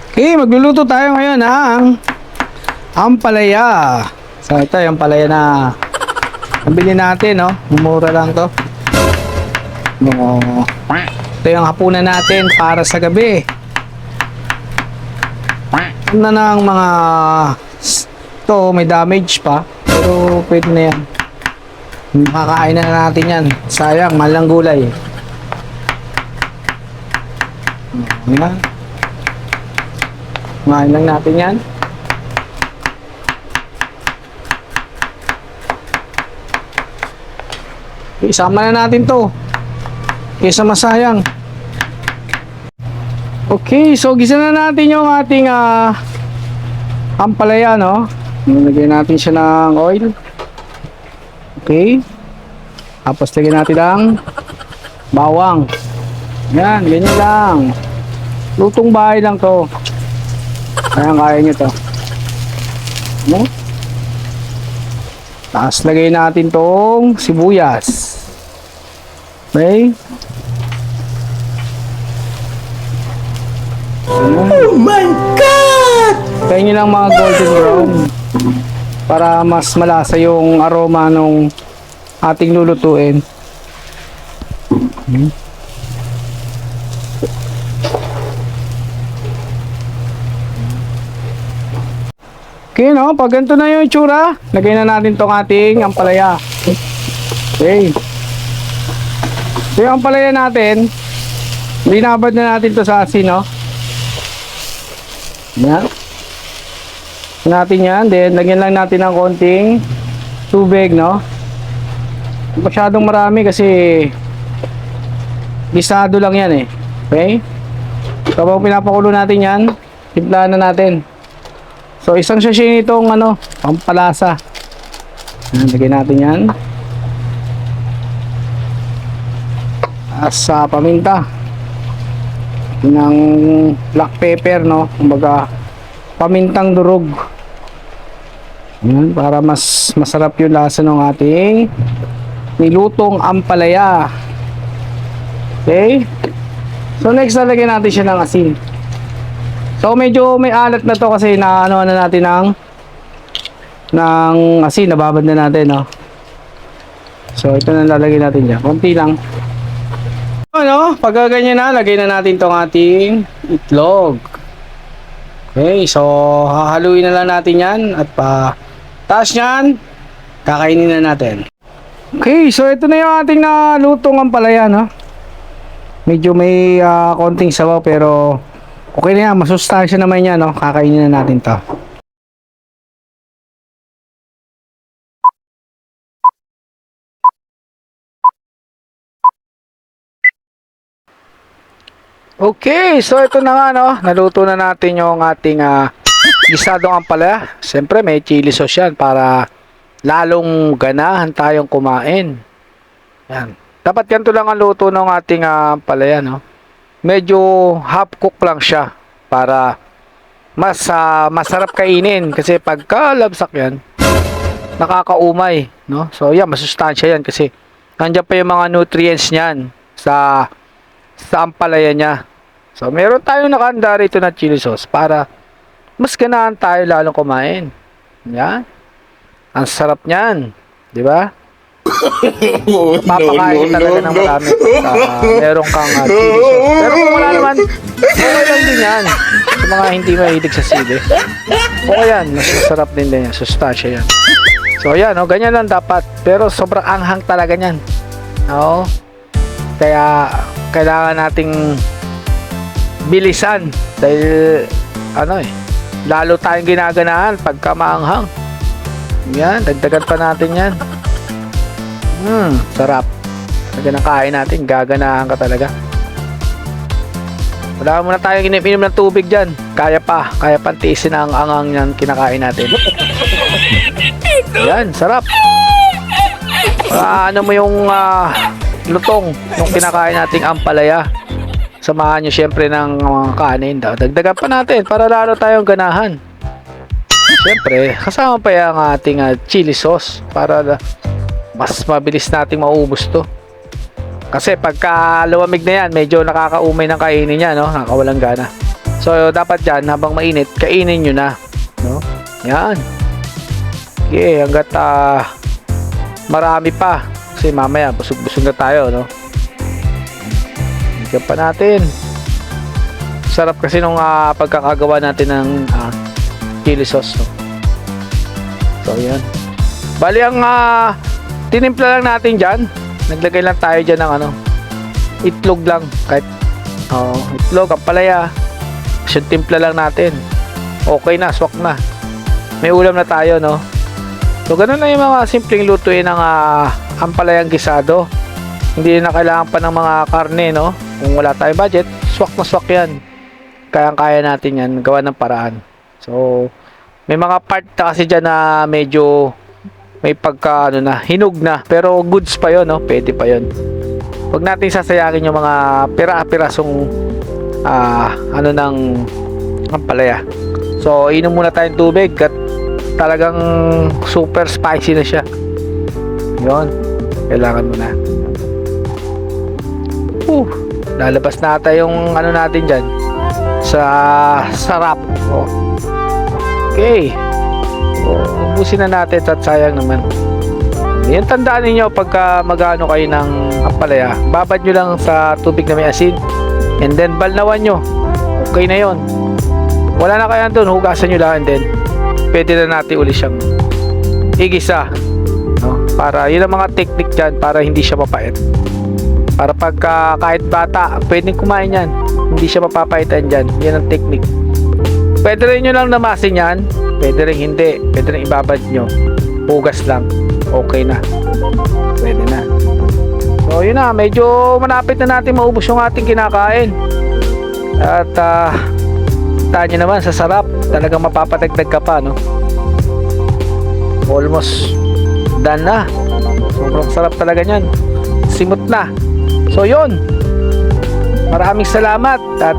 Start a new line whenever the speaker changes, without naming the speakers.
Okay, magluluto tayo ngayon ng ampalaya. So ito yung ampalaya na nabili natin, no? Mura lang to. Ito yung hapunan natin para sa gabi. Ano na ng mga ito, may damage pa, pero pwede na yan. Makakain na natin yan. Sayang, mahal ng gulay. Yan. Kumain lang natin yan. Isama na natin to kaysa masayang. Okay, so gisa na natin yung ating ampalaya, no? Lagyan natin siya ng oil. Okay. Tapos lagyan natin ng bawang. Yan, ganyan lang. Lutong bahay lang to. Kaya nyo to. No? Tapos lagay natin tong sibuyas. Okay? Oh my God! Kaya nyo lang mga golden brown para mas malasa yung aroma nung ating lulutuin. Okay, no? Pag ganito na yung itsura, lagay na natin tong ating ampalaya. Okay. So yung ampalaya natin, binabad na natin to sa asin, no? Yan. Natin yan. Then, lagyan lang natin ng konting tubig, no? Masyadong marami kasi gisado lang yan, eh. Okay? So, pag pinapakulo natin yan, timplahan na natin. So, isang sachet nitong pampalasa. Lagyan natin yan. Sa paminta. Ng black pepper, no? Kumbaga, pamintang durog. Yan, para mas masarap yung lasa ng ating nilutong ampalaya. Okay? So, next lalagyan natin siya ng asin. So medyo may alat na to kasi na natin ng asin, nababad na natin, no. So ito na lalagay natin diyan. Konti lang. Pag ganyan na, lagay na natin tong ating itlog. Okay, so hahaluin na lang natin 'yan at taas niyan, kakainin na natin. Okay, so ito na yung ating nalutong ampalaya, no. Medyo may konting sabaw pero okay na yan, masustansya naman yan, no? Kakainin na natin to. Okay, so ito na nga, no? Naluto na natin yung ating gisadong ampalaya. Siyempre may chili sauce yan para lalong ganahan tayong kumain. Yan. Dapat ganito lang ang luto ng ating ampalaya, no? Medyo half cook lang siya para mas masarap kainin kasi pagka labsak yan nakakaumay, no? So yan, masustansya yan kasi nandiyan pa yung mga nutrients niyan sa ampalaya niya. So meron tayong nakahanda rito na chili sauce para mas ganahan tayo lalong kumain. Yan. Ang sarap niyan, di ba? Papakain talaga ng marami meron kang chili sauce. Pero kung wala naman, okay lang din yan sa mga hindi mahilig sa sili. Okay yan, mas masarap din yan, sustansya yan. So yan, ganyan lang dapat. Pero sobrang anghang talaga yan, kaya kailangan nating bilisan dahil lalo tayong ginaganahan pagka maanghang. Yan, dagdagan pa natin yan. Sarap. Pag nakain natin, gaganahan ka talaga. Wala muna tayong ininom ng tubig dyan. Kaya pantisin ang angang yan kinakain natin. Yan, sarap. Ano mo yung lutong yung kinakain nating ampalaya. Samahan nyo syempre ng kanin daw. Dagdagan pa natin para lalo tayong ganahan. Siyempre, kasama pa yung ating chili sauce para mas mabilis nating maubos to. Kasi pagka lumamig na yan, medyo nakakaumay ng kainin niya, no? Nakakawalang gana. So, dapat dyan, habang mainit, kainin nyo na. No? Yan. Okay, hanggat marami pa. Kasi mamaya, busog-busog na tayo, no? Higyan pa natin. Sarap kasi nung pagkakagawa natin ng chili sauce, no? So, yan. Bali, ang tinimpla lang natin dyan. Naglagay lang tayo dyan ng itlog lang. Kahit, itlog, ampalaya. Yung timpla lang natin. Okay na, swak na. May ulam na tayo, no? So, ganun lang yung mga simpleng lutuin ng ampalayang gisado. Hindi na kailangan pa ng mga karne, no? Kung wala tayong budget, swak na swak yan. Kayang-kaya natin yan, gawa ng paraan. So, may mga part na kasi dyan na medyo may pagka hinog na, pero goods pa yon, no? Pwede pa yon. Huwag natin sasayangin yung mga pira-pirasong ng ampalaya. So inom muna tayong tubig at talagang super spicy na siya. Yon, kailangan mo na. Lalabas na ata yung natin dyan sa sarap. Okay. Ubusin na natin at sayang naman. Yan, tandaan niyo pagka magano kayo ng ampalaya, babad nyo lang sa tubig na may asin and then balnawan nyo. Okay na yon. Wala na kaya doon, hugasan nyo lang and then pwede na natin uli siyang igisa, no? Para yun ang mga technique dyan para hindi siya mapait. Para pagka kahit bata pwedeng kumain yan, hindi siya mapapaitan dyan. Yan ang technique. Pwede rin nyo lang namasin yan, pwede rin hindi, pwede rin ibabad nyo, hugas lang, okay na, pwede na. So yun na, medyo malapit na natin maubos yung ating kinakain. At tahan nyo naman sa sarap, talagang mapapatagdag ka pa, no? Almost done na. Sobrang sarap talaga nyan, simot na. So yun, maraming salamat at